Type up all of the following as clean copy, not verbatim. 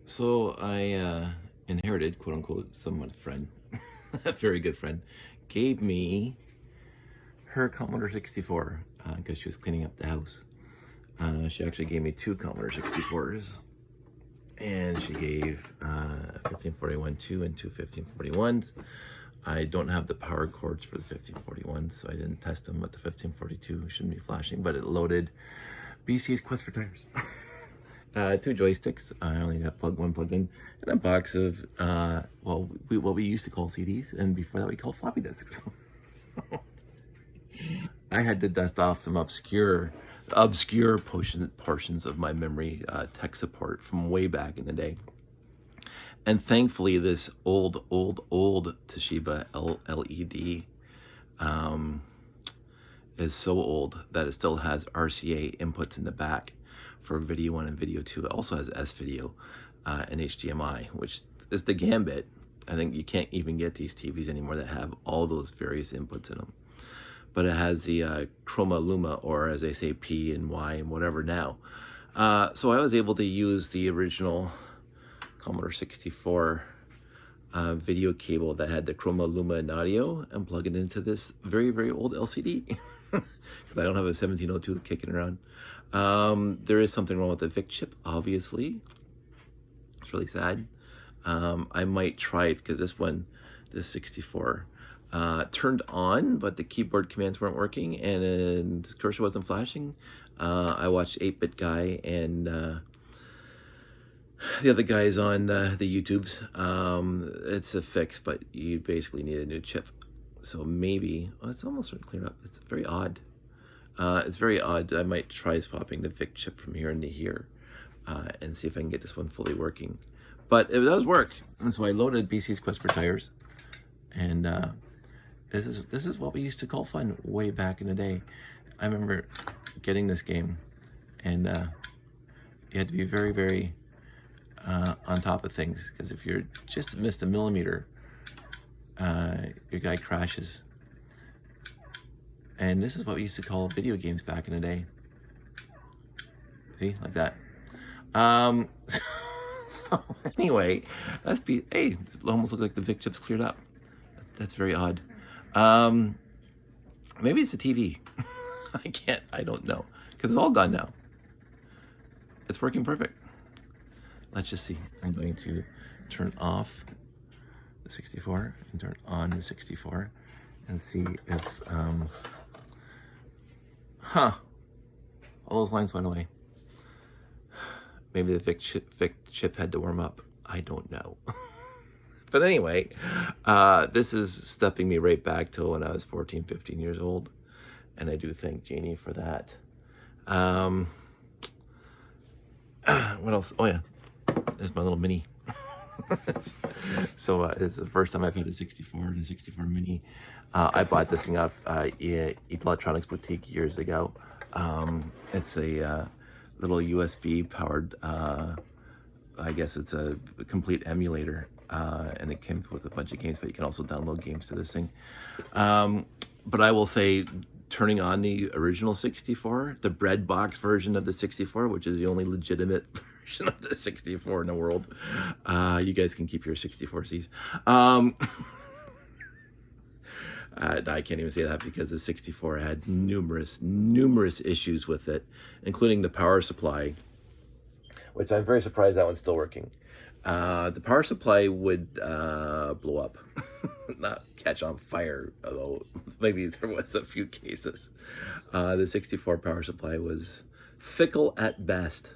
So I inherited, quote unquote, someone's friend, a very good friend, gave me her Commodore 64 because she was cleaning up the house. She actually gave me two Commodore 64s, and she gave 1541 2 and two 1541s. I don't have the power cords for the 1541, so I didn't test them with the 1542. Shouldn't be flashing, but it loaded BC's Quest for Tires. Two joysticks. I only got one plugged in, and a box of what we used to call CDs, and before that we called floppy disks. So I had to dust off some obscure portions of my memory tech support from way back in the day. And thankfully, this old Toshiba LED is so old that it still has RCA inputs in the back for video 1 and video 2. It also has S-video and HDMI, which is the gambit. I think you can't even get these TVs anymore that have all those various inputs in them. But it has the Chroma Luma, or as they say, P and Y and whatever now. So I was able to use the original Commodore 64 video cable that had the Chroma Luma and audio and plug it into this very, very old LCD. Because I don't have a 1702 kicking around. There is something wrong with the VIC chip, obviously. It's really sad. I might try it because this 64, turned on, but the keyboard commands weren't working and the cursor wasn't flashing. I watched 8-Bit Guy and the other guys on the YouTubes. It's a fix, but you basically need a new chip. So maybe, it's almost cleared up. It's very odd. It's very odd. I might try swapping the VIC chip from here into here and see if I can get this one fully working. But it does work. And so I loaded BC's Quest for Tires. And this is what we used to call fun way back in the day. I remember getting this game, and you had to be very, very on top of things, because if you're just missed a millimeter, your guy crashes. And this is what we used to call video games back in the day. See, like that. So anyway, hey, it almost looked like the VIC chip's cleared up. That's very odd. Maybe it's a TV. I don't know, because it's all gone now. It's working perfect. Let's just see. I'm going to turn off the 64 and turn on the 64 and see if, all those lines went away. Maybe the VIC chip had to warm up. I don't know. But anyway, this is stepping me right back to when I was 14, 15 years old. And I do thank Jeannie for that. What else? Oh yeah, there's my little mini. So it's the first time I've had a 64 and a 64 mini. I bought this thing off Electronics Boutique years ago. It's a little USB powered, I guess it's a complete emulator, and it came with a bunch of games, but you can also download games to this thing. But I will say, turning on the original 64, the bread box version of the 64, which is the only legitimate version of the 64 in the world. You guys can keep your 64Cs. I can't even say that because the 64 had numerous issues with it, including the power supply, which I'm very surprised that one's still working. The power supply would blow up, not catch on fire, although maybe there was a few cases. The 64 power supply was fickle at best.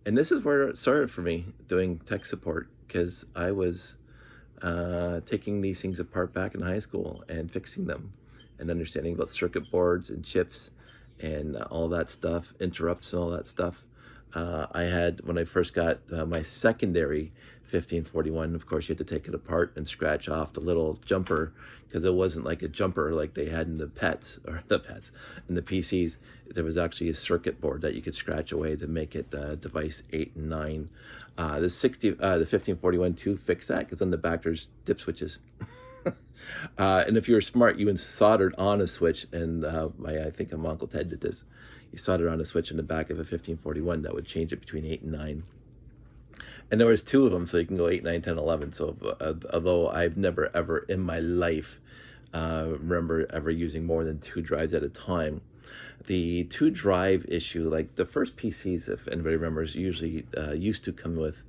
And this is where it started for me doing tech support, because I was taking these things apart back in high school and fixing them and understanding about circuit boards and chips and all that stuff, interrupts and all that stuff. I had, when I first got my secondary 1541, of course you had to take it apart and scratch off the little jumper, because it wasn't like a jumper like they had in the in the PCs. There was actually a circuit board that you could scratch away to make it device 8 and 9. The 1541 2 fixed that, because on the back there's dip switches. And if you were smart, you soldered on a switch, and I think my Uncle Ted did this. You soldered on a switch in the back of a 1541 that would change it between 8 and 9. And there was two of them, so you can go 8, 9, 10, 11. So although I've never ever in my life remember ever using more than 2 drives at a time, the 2 drive issue, like the first PCs, if anybody remembers, usually used to come with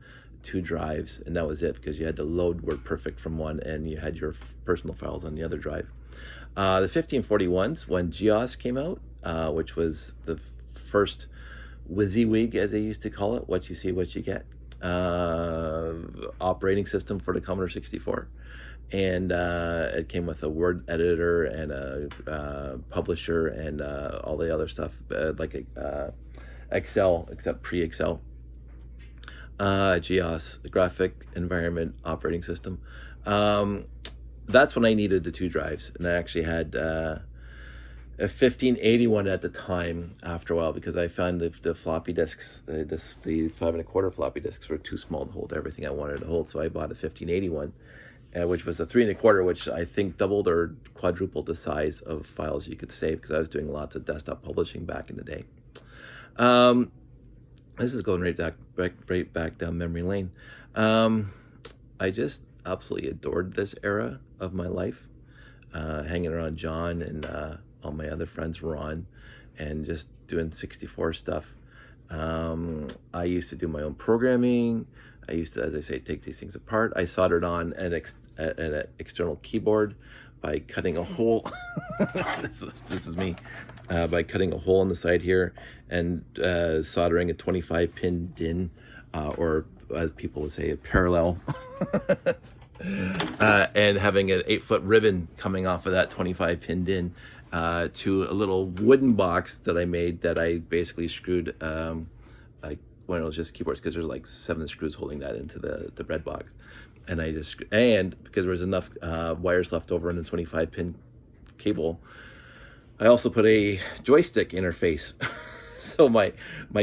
2 drives, and that was it, because you had to load WordPerfect from one and you had your personal files on the other drive. The 1541s, when GEOS came out, which was the first WYSIWYG, as they used to call it, what you see, what you get, operating system for the Commodore 64. And it came with a Word editor and a publisher and all the other stuff, like Excel, except pre-Excel. GEOS, the Graphic Environment Operating System. That's when I needed the 2 drives, and I actually had a 1581 at the time after a while, because I found the floppy disks, the 5¼ floppy disks were too small to hold everything I wanted to hold, so I bought a 1581. Which was a 3¼ which I think doubled or quadrupled the size of files you could save, because I was doing lots of desktop publishing back in the day. This is going right back down memory lane. I just absolutely adored this era of my life, hanging around John and all my other friends, Ron, and just doing 64 stuff. I used to do my own programming. I used to, as I say, take these things apart. I soldered on an external keyboard by cutting a hole. this is me. By cutting a hole on the side here and soldering a 25-pin DIN, or as people would say, a parallel. And having an 8-foot ribbon coming off of that 25-pin DIN to a little wooden box that I made, that I basically screwed like when it was just keyboards, because there's like 7 screws holding that into the red box. And I just, and because there was enough wires left over in the 25-pin cable, I also put a joystick interface. So my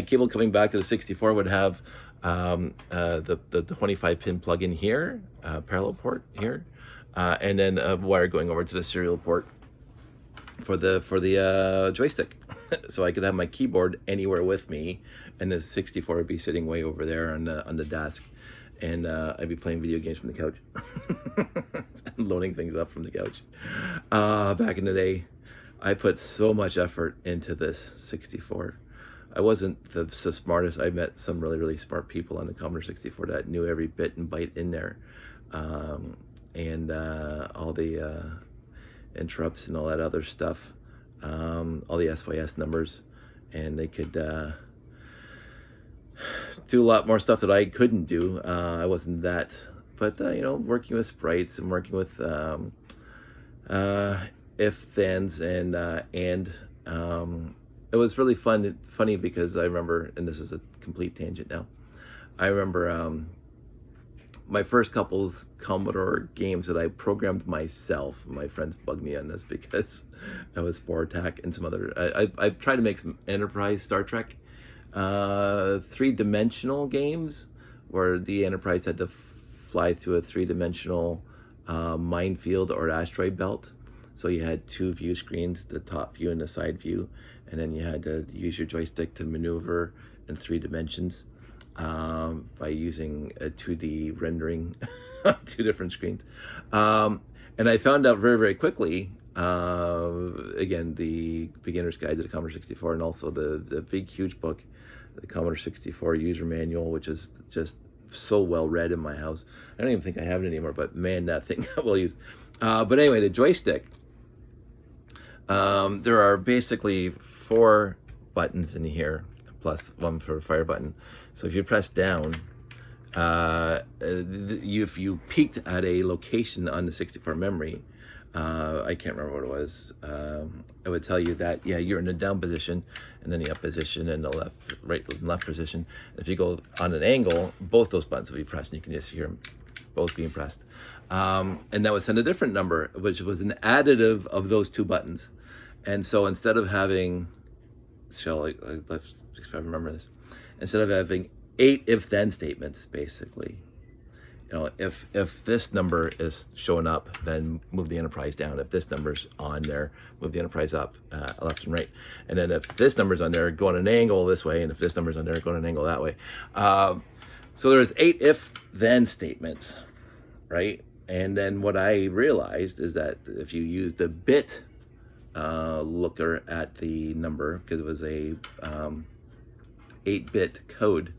cable coming back to the 64 would have the 25-pin plug in here, parallel port here, and then a wire going over to the serial port for the joystick. So I could have my keyboard anywhere with me, and the 64 would be sitting way over there on the desk, and I'd be playing video games from the couch, loading things up from the couch. Back in the day, I put so much effort into this 64. I wasn't the smartest. I met some really smart people on the Commodore 64 that knew every bit and byte in there, and all the interrupts and all that other stuff, all the SYS numbers, and they could do a lot more stuff that I couldn't do. I wasn't that, but you know, working with sprites and working with if, thens, and it was really funny because I remember, and this is a complete tangent now, I remember my first couple Commodore games that I programmed myself. My friends bugged me on this because I was Spore Attack and some other, I've tried to make some Enterprise Star Trek 3-dimensional games where the Enterprise had to fly through a 3-dimensional minefield or asteroid belt. So you had 2 view screens, the top view and the side view, and then you had to use your joystick to maneuver in 3 dimensions by using a 2D rendering on 2 different screens. And I found out very quickly, again, the Beginner's Guide to the Commodore 64, and also the big, huge book, the Commodore 64 User Manual, which is just so well read in my house. I don't even think I have it anymore, but man, that thing got well used. But anyway, the joystick. There are basically 4 buttons in here, plus 1 for a fire button. So if you press down, if you peeked at a location on the 64 memory, I can't remember what it was, it would tell you that, yeah, you're in the down position, and then the up position, and the right and left position. If you go on an angle, both those buttons will be pressed, and you can just hear them both being pressed. And that would send a different number, which was an additive of those 2 buttons. And so instead of having, if I remember this, instead of having 8 if-then statements, basically, you know, if this number is showing up, then move the Enterprise down. If this number's on there, move the Enterprise up, left and right. And then if this number's on there, go on an angle this way, and if this number's on there, go on an angle that way. So there's 8 if-then statements, right? And then what I realized is that if you use the bit looker at the number, because it was a 8-bit code,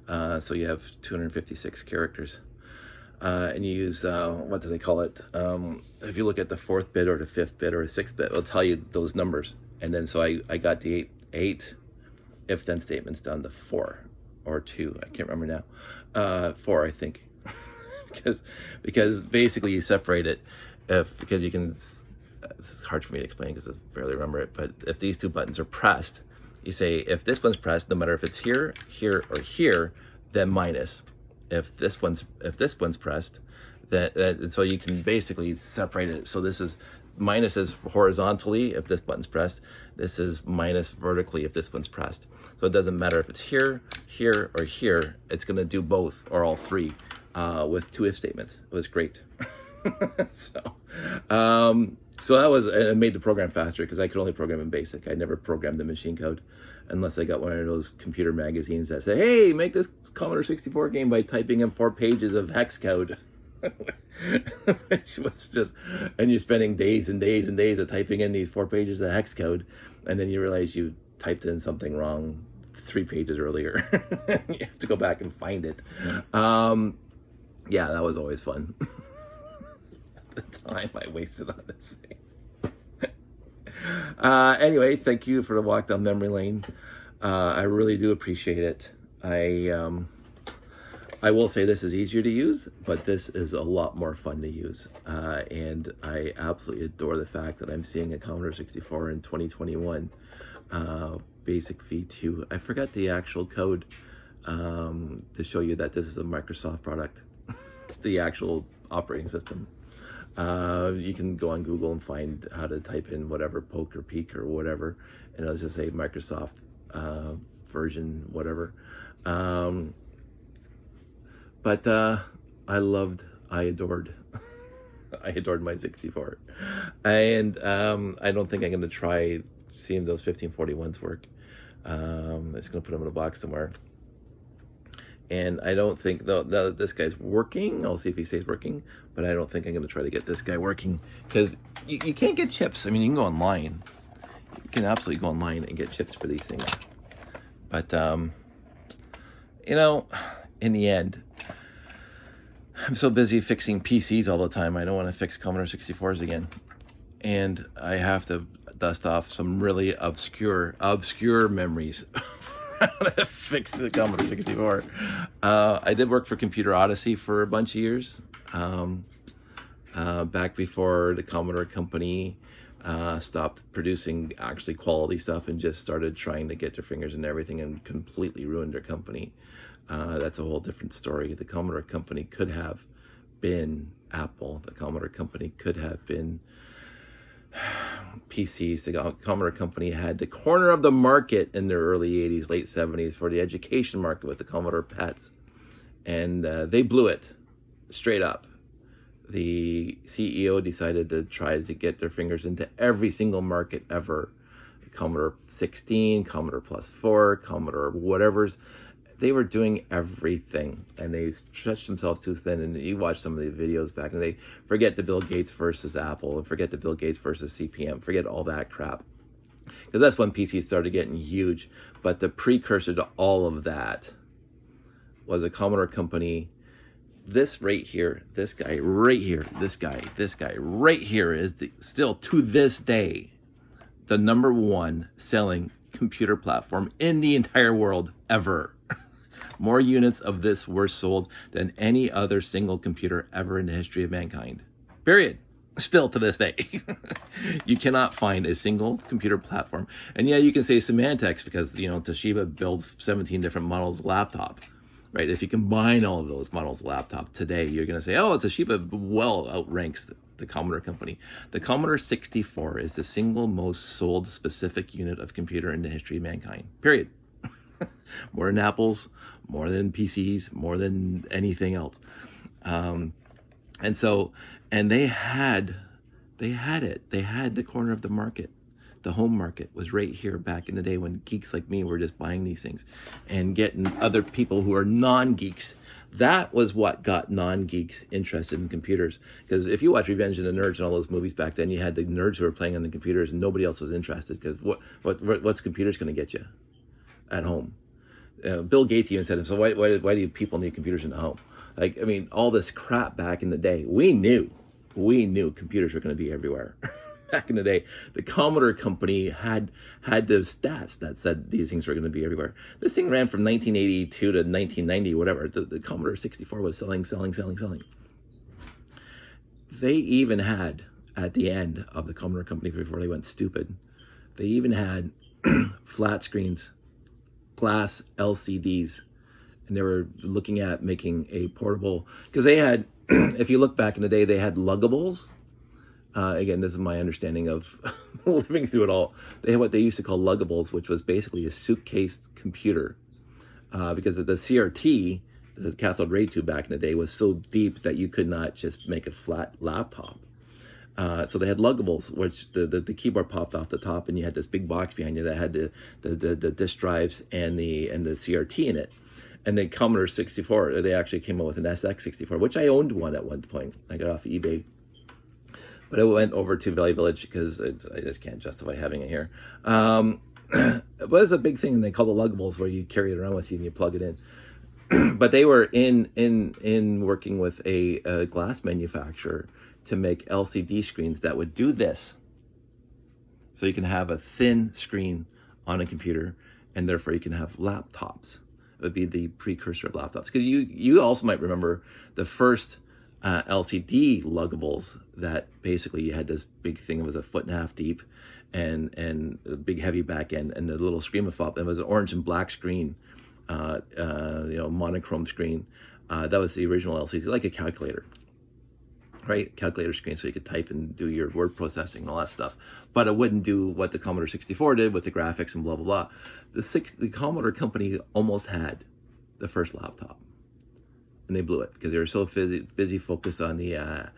so you have 256 characters, and you use, what do they call it? If you look at the 4th bit or the 5th bit or the 6th bit, it'll tell you those numbers. And then so I got the 8 if-then statements down to 4 or 2. I can't remember now. 4, I think. because basically you separate it because you can, it's hard for me to explain because I barely remember it, but if these 2 buttons are pressed, you say if this one's pressed, no matter if it's here, here, or here, then minus. If this one's pressed, then so you can basically separate it. So this is minus is horizontally if this button's pressed. This is minus vertically if this one's pressed. So it doesn't matter if it's here, here, or here. It's going to do both or all 3 with 2 if statements. It was great. So that was, it made the program faster because I could only program in BASIC. I never programmed the machine code unless I got one of those computer magazines that say, hey, make this Commodore 64 game by typing in 4 pages of hex code. Which was just, and you're spending days and days and days of typing in these 4 pages of hex code, and then you realize you typed in something wrong 3 pages earlier. You have to go back and find it. Yeah, that was always fun. The time I wasted on this thing. Anyway, thank you for the walk down memory lane. I really do appreciate it. I will say this is easier to use, but this is a lot more fun to use. And I absolutely adore the fact that I'm seeing a Commodore 64 in 2021, Basic V2. I forgot the actual code to show you that this is a Microsoft product, the actual operating system. You can go on Google and find how to type in whatever, poke or peek or whatever, and it'll just say Microsoft version, whatever. But I adored my 64. And I don't think I'm going to try seeing those 1541s work. I'm just going to put them in a box somewhere. And I don't think, though, this guy's working. I'll see if he stays working. But I don't think I'm going to try to get this guy working. Because you can't get chips. I mean, you can go online. You can absolutely go online and get chips for these things. But, you know, in the end, I'm so busy fixing PCs all the time, I don't want to fix Commodore 64s again. And I have to dust off some really obscure memories how to fix the Commodore 64. I did work for Computer Odyssey for a bunch of years. Back before the Commodore company stopped producing actually quality stuff and just started trying to get their fingers in everything and completely ruined their company. That's a whole different story. The Commodore company could have been Apple. The Commodore company could have been PCs. The Commodore company had the corner of the market in the early 80s, late 70s for the education market with the Commodore PETs. And they blew it straight up. The CEO decided to try to get their fingers into every single market ever. Commodore 16, Commodore Plus 4, Commodore whatever's. They were doing everything, and they stretched themselves too thin. And you watch some of the videos back, and they forget the Bill Gates versus Apple, and forget the Bill Gates versus CPM, forget all that crap, because that's when PCs started getting huge. But the precursor to all of that was a Commodore company. This right here, this guy right here, this guy right here is still to this day the #1 selling computer platform in the entire world ever. More units of this were sold than any other single computer ever in the history of mankind. Period. Still to this day. You cannot find a single computer platform. And yeah, you can say semantics because, you know, Toshiba builds 17 different models of laptop. Right? If you combine all of those models of laptop today, you're going to say, oh, Toshiba well outranks the Commodore company. The Commodore 64 is the single most sold specific unit of computer in the history of mankind. Period. More than Apples, more than PCs, more than anything else. And they had it. They had the corner of the market. The home market was right here back in the day when geeks like me were just buying these things and getting other people who are non-geeks. That was what got non-geeks interested in computers. Because if you watch Revenge of the Nerds and all those movies back then, you had the nerds who were playing on the computers and nobody else was interested. Because what's computers going to get you at home? Bill Gates even said, so why do people need computers in the home? Like, I mean, all this crap back in the day, we knew computers were going to be everywhere. Back in the day, the Commodore company had the stats that said these things were going to be everywhere. This thing ran from 1982 to 1990, whatever. The Commodore 64 was selling. They even had, at the end of the Commodore company before they went stupid, they even had flat screens, glass LCDs, and they were looking at making a portable, because they had, if you look back in the day, they had luggables. Again, this is my understanding of living through it all. They had what they used to call luggables, which was basically a suitcase computer. Because the CRT, the cathode ray tube back in the day, was so deep that you could not just make a flat laptop. So they had luggables, which the keyboard popped off the top, and you had this big box behind you that had the disk drives and the CRT in it. And then Commodore 64, they actually came out with an SX64, which I owned one at one point. I got off eBay. But I went over to Valley Village because I just can't justify having it here. But it's a big thing, and they call the luggables, where you carry it around with you and you plug it in. But they were in working with a glass manufacturer to make LCD screens that would do this. So you can have a thin screen on a computer, and therefore you can have laptops. It would be the precursor of laptops. Because you also might remember the first LCD luggables that basically you had this big thing. It was 1.5 feet deep and a big heavy back end, and the little screen would flop. It was an orange and black screen, monochrome screen. That was the original LCD, like a calculator, right? Calculator screen, so you could type and do your word processing and all that stuff. But it wouldn't do what the Commodore 64 did with the graphics and blah, blah, blah. The Commodore company almost had the first laptop. And they blew it because they were so busy focused on the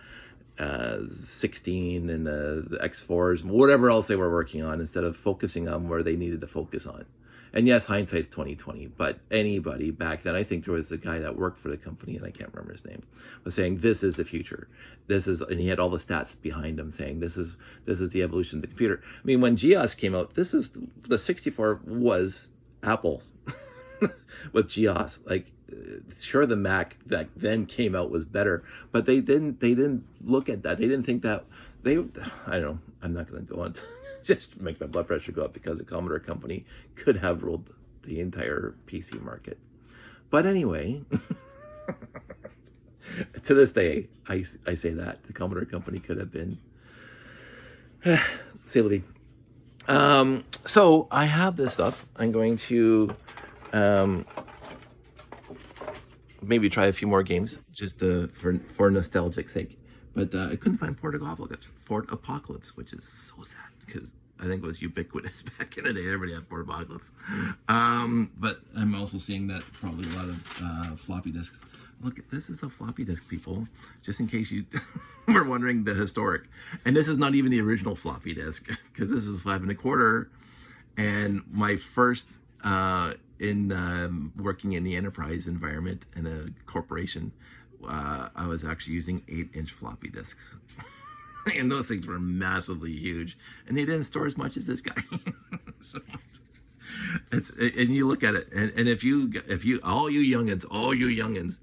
16 and the X4s, whatever else they were working on, instead of focusing on where they needed to focus on. And yes, hindsight's 20/20, but anybody back then, I think there was a guy that worked for the company, and I can't remember his name, was saying this is the future. And he had all the stats behind him saying this is the evolution of the computer. I mean, when GEOS came out, the 64 was Apple with GEOS. Like, sure, the Mac that then came out was better, but they didn't look at that. They didn't think that I don't know. I'm not going to go on to just make my blood pressure go up, because the Commodore company could have ruled the entire PC market. But anyway, to this day, I say that the Commodore company could have been c'est la vie. So I have this stuff. I'm going to maybe try a few more games just for nostalgic sake. But I couldn't find Port Apocalypse, which is so sad, because I think it was ubiquitous back in the day. Everybody had Port Apocalypse. But I'm also seeing that probably a lot of floppy disks. Look, this is a floppy disk, people, just in case you were wondering, the historic. And this is not even the original floppy disk, because this is 5.25. And my first in working in the enterprise environment in a corporation, I was actually using 8-inch floppy disks. And those things were massively huge, and they didn't store as much as this guy. So, and you look at it, and if you all you youngins,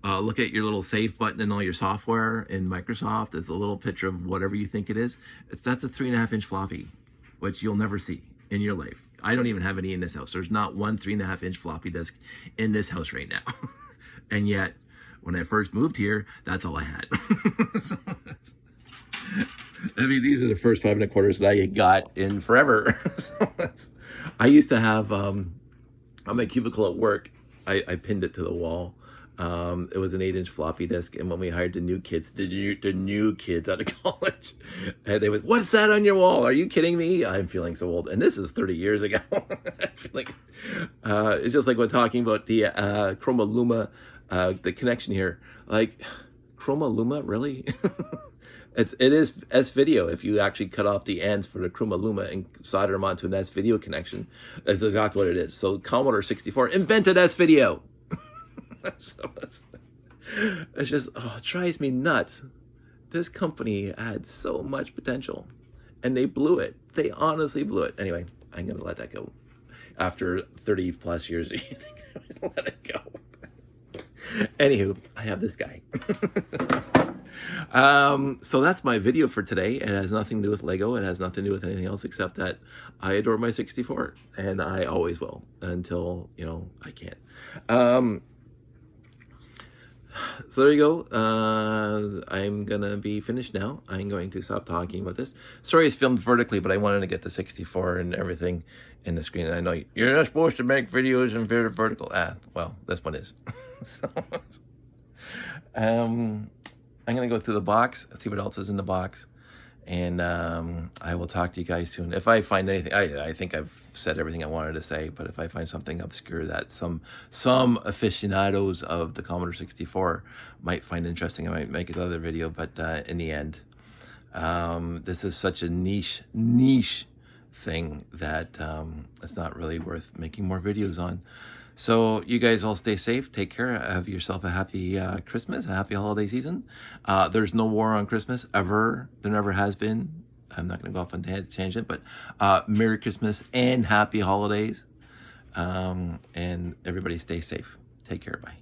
look at your little save button and all your software in Microsoft. There's a little picture of whatever you think it is. That's a 3.5-inch floppy, which you'll never see in your life. I don't even have any in this house. There's not one 3.5-inch floppy disk in this house right now. And yet, when I first moved here, that's all I had. So, I mean, these are the first 5.25 that I got in forever. So I used to have, on my cubicle at work, I pinned it to the wall. It was an 8-inch floppy disk, and when we hired the new kids out of college, they was, "What's that on your wall? Are you kidding me?" I'm feeling so old, and this is 30 years ago. I feel like it's just like when talking about the Chroma Luma, the connection here. Like, Chroma Luma, really? It is S video. If you actually cut off the ends for the Chroma Luma and solder them onto an S video connection, that's exactly what it is. So Commodore 64 invented S video. So it's just, oh, it drives me nuts. This company had so much potential and they blew it. They honestly blew it. Anyway, I'm going to let that go. After 30 plus years, you think I'm going to let it go. Anywho, I have this guy. So that's my video for today. It has nothing to do with Lego. It has nothing to do with anything else except that I adore my 64 and I always will until, you know, I can't. So there you go. I'm gonna be finished now. I'm going to stop talking about this. Sorry it's filmed vertically, but I wanted to get the 64 and everything in the screen. And I know you're not supposed to make videos in vertical. Well, this one is. So, I'm gonna go through the box, see what else is in the box, and I will talk to you guys soon. If I find anything, I think I've said everything I wanted to say, but if I find something obscure that some aficionados of the Commodore 64 might find interesting, I might make another video. But in the end, this is such a niche thing that it's not really worth making more videos on. So you guys all stay safe, take care, have yourself a happy Christmas, a happy holiday season. There's no war on Christmas, ever. There never has been. I'm not going to go off on a tangent, but Merry Christmas and Happy Holidays. And everybody stay safe. Take care, bye.